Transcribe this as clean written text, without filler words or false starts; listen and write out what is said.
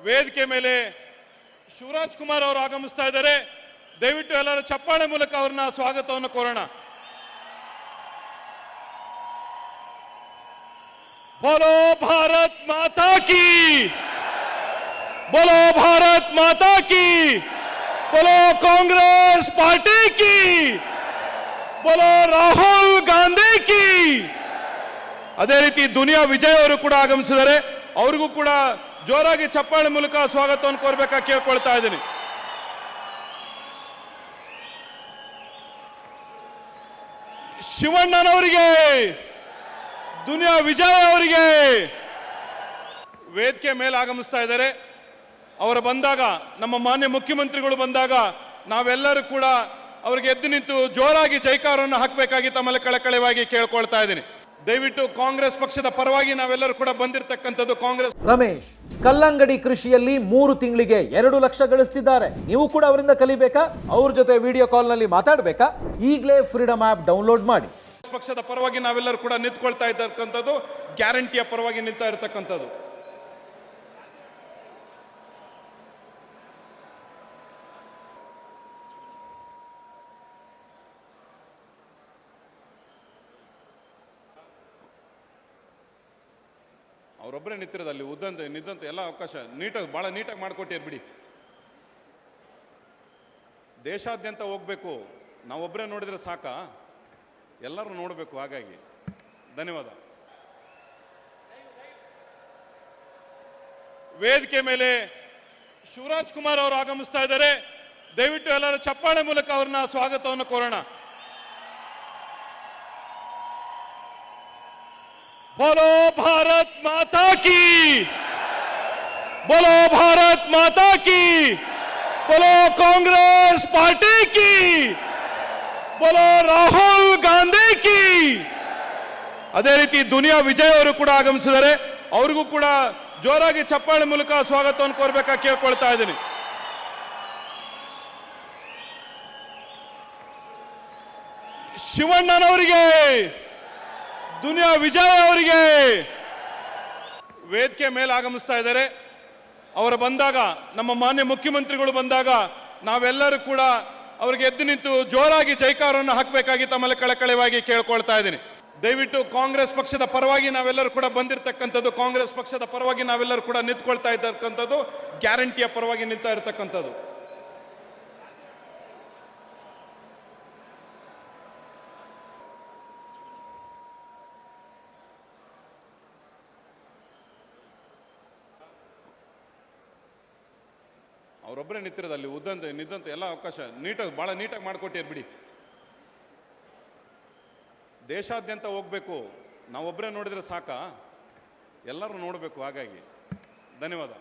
ವೇದಿಕೆ ಮೇಲೆ ಶಿವರಾಜ್ ಕುಮಾರ್ ಅವರು ಆಗಮಿಸ್ತಾ ಇದ್ದಾರೆ. ದಯವಿಟ್ಟು ಎಲ್ಲರೂ ಚಪ್ಪಾಳೆ ಮೂಲಕ ಅವರನ್ನ ಸ್ವಾಗತವನ್ನು ಕೋರೋಣ. बोलो भारत माता की, बोलो भारत माता की, बोलो कांग्रेस पार्टी की, बोलो राहुल गांधी की. ಅದೇ ರೀತಿ ದುನಿಯಾ ವಿಜಯ್ ಅವರು ಕೂಡ ಆಗಮಿಸಿದ್ದಾರೆ. ಅವರಿಗೂ ಕೂಡ ಜೋರಾಗಿ ಚಪ್ಪಾಳೆ ಮೂಲಕ ಸ್ವಾಗತವನ್ನು ಕೋರಬೇಕಾಗಿ ಕೇಳ್ಕೊಳ್ತಾ ಇದ್ದೀನಿ. ಶಿವಣ್ಣನವರಿಗೆ, ದುನಿಯಾ ವಿಜಯ್ ಅವರಿಗೆ ವೇದಿಕೆ ಮೇಲೆ ಆಗಮಿಸ್ತಾ ಇದ್ದಾರೆ. ಅವರು ಬಂದಾಗ, ನಮ್ಮ ಮಾನ್ಯ ಮುಖ್ಯಮಂತ್ರಿಗಳು ಬಂದಾಗ ನಾವೆಲ್ಲರೂ ಕೂಡ ಅವರಿಗೆ ಎದ್ದು ನಿಂತು ಜೋರಾಗಿ ಜೈಕಾರವನ್ನು ಹಾಕಬೇಕಾಗಿ ತಮ್ಮಲ್ಲಿ ಕಳಕಳಿಯಾಗಿ ಕೇಳ್ಕೊಳ್ತಾ ಇದ್ದೀನಿ. ದಯವಿಟ್ಟು ಕಾಂಗ್ರೆಸ್ ಪಕ್ಷದ ಪರವಾಗಿ ನಾವೆಲ್ಲರೂ ಕೂಡ ಬಂದಿರತಕ್ಕಂಥದ್ದು ಕಾಂಗ್ರೆಸ್. ರಮೇಶ್ ಕಲ್ಲಂಗಡಿ ಕೃಷಿಯಲ್ಲಿ 3 ತಿಂಗಳಿಗೆ 2 ಲಕ್ಷ ಗಳಿಸ್ತಿದ್ದಾರೆ. ನೀವು ಕೂಡ ಅವರಿಂದ ಕಲಿಬೇಕಾ? ಅವ್ರ ಜೊತೆ ವಿಡಿಯೋ ಕಾಲ್ನಲ್ಲಿ ಮಾತಾಡಬೇಕಾ? ಈಗಲೇ ಫ್ರೀಡಮ್ ಆ್ಯಪ್ ಡೌನ್ಲೋಡ್ ಮಾಡಿ. ಪಕ್ಷದ ಪರವಾಗಿ ನಾವೆಲ್ಲರೂ ಕೂಡ ನಿಂತ್ಕೊಳ್ತಾ ಇರ್ತಕ್ಕಂಥದ್ದು, ಗ್ಯಾರಂಟಿಯ ಪರವಾಗಿ ನಿಲ್ತಾ ಇರತಕ್ಕಂಥದ್ದು. ಅವರೊಬ್ಬರೇ ನಿಂತಿರೋದಲ್ಲಿ ನಿಂತ ಎಲ್ಲ ಅವಕಾಶ ನೀಟಾಗಿ, ಬಹಳ ನೀಟಾಗಿ ಮಾಡಿಕೊಟ್ಟಿರ್ ಬಿಡಿ. ದೇಶಾದ್ಯಂತ ಹೋಗ್ಬೇಕು, ನಾವೊಬ್ಬರೇ ನೋಡಿದ್ರೆ ಸಾಕಾ? ಎಲ್ಲರೂ ನೋಡಬೇಕು. ಹಾಗಾಗಿ ಧನ್ಯವಾದ. ವೇದಿಕೆ ಮೇಲೆ ಶಿವರಾಜ್ ಕುಮಾರ್ ಅವರು ಆಗಮಿಸ್ತಾ ಇದ್ದಾರೆ. ದಯವಿಟ್ಟು ಎಲ್ಲರೂ ಚಪ್ಪಾಳೆ ಮೂಲಕ ಅವ್ರನ್ನ ಸ್ವಾಗತವನ್ನು ಕೋರೋಣ. बोलो भारत माता की, बोलो भारत माता की, बोलो कांग्रेस पार्टी की, बोलो राहुल गांधी की. ಅದೇ ರೀತಿ ದುನಿಯಾ ವಿಜಯ್ ಅವರು ಕೂಡ ಆಗಮಿಸಿದ್ದಾರೆ. ಅವರಿಗೂ ಕೂಡ ಜೋರಾಗಿ ಚಪ್ಪಾಳೆ ಮೂಲಕ ಸ್ವಾಗತವನ್ನು ಕೋರಬೇಕಾಗಿ ಕೇಳ್ಕೊಳ್ತಾ ಇದ್ದೀನಿ. ಶಿವಣ್ಣನವರಿಗೆ, ದುನಿಯಾ ವಿಜಯ್ ಅವರಿಗೆ ವೇದಿಕೆ ಮೇಲೆ ಆಗಮಿಸ್ತಾ ಇದ್ದಾರೆ. ಅವರು ಬಂದಾಗ, ನಮ್ಮ ಮಾನ್ಯ ಮುಖ್ಯಮಂತ್ರಿಗಳು ಬಂದಾಗ ನಾವೆಲ್ಲರೂ ಕೂಡ ಅವರಿಗೆ ಎದ್ದು ನಿಂತು ಜೋರಾಗಿ ಜೈಕಾರವನ್ನು ಹಾಕಬೇಕಾಗಿ ತಮ್ಮಲ್ಲಿ ಕಳಕಳಿಯಾಗಿ ಕೇಳ್ಕೊಳ್ತಾ ಇದ್ದೀನಿ. ದಯವಿಟ್ಟು ಕಾಂಗ್ರೆಸ್ ಪಕ್ಷದ ಪರವಾಗಿ ನಾವೆಲ್ಲರೂ ಕೂಡ ಬಂದಿರತಕ್ಕಂಥದ್ದು, ಕಾಂಗ್ರೆಸ್ ಪಕ್ಷದ ಪರವಾಗಿ ನಾವೆಲ್ಲರೂ ಕೂಡ ನಿಂತ್ಕೊಳ್ತಾ ಇರ್ತಕ್ಕಂಥದ್ದು, ಗ್ಯಾರಂಟಿಯ ಪರವಾಗಿ ನಿಲ್ತಾ ಇರತಕ್ಕಂಥದ್ದು. ಅವರೊಬ್ಬರೇ ನಿಂತಿರೋದಲ್ಲಿ ನಿಂತ ಎಲ್ಲ ಅವಕಾಶ ನೀಟಾಗಿ, ಬಹಳ ನೀಟಾಗಿ ಮಾಡಿಕೊಟ್ಟಿರ್ ಬಿಡಿ. ದೇಶಾದ್ಯಂತ ಹೋಗ್ಬೇಕು, ನಾವೊಬ್ಬರೇ ನೋಡಿದ್ರೆ ಸಾಕಾ? ಎಲ್ಲರೂ ನೋಡಬೇಕು. ಹಾಗಾಗಿ ಧನ್ಯವಾದ.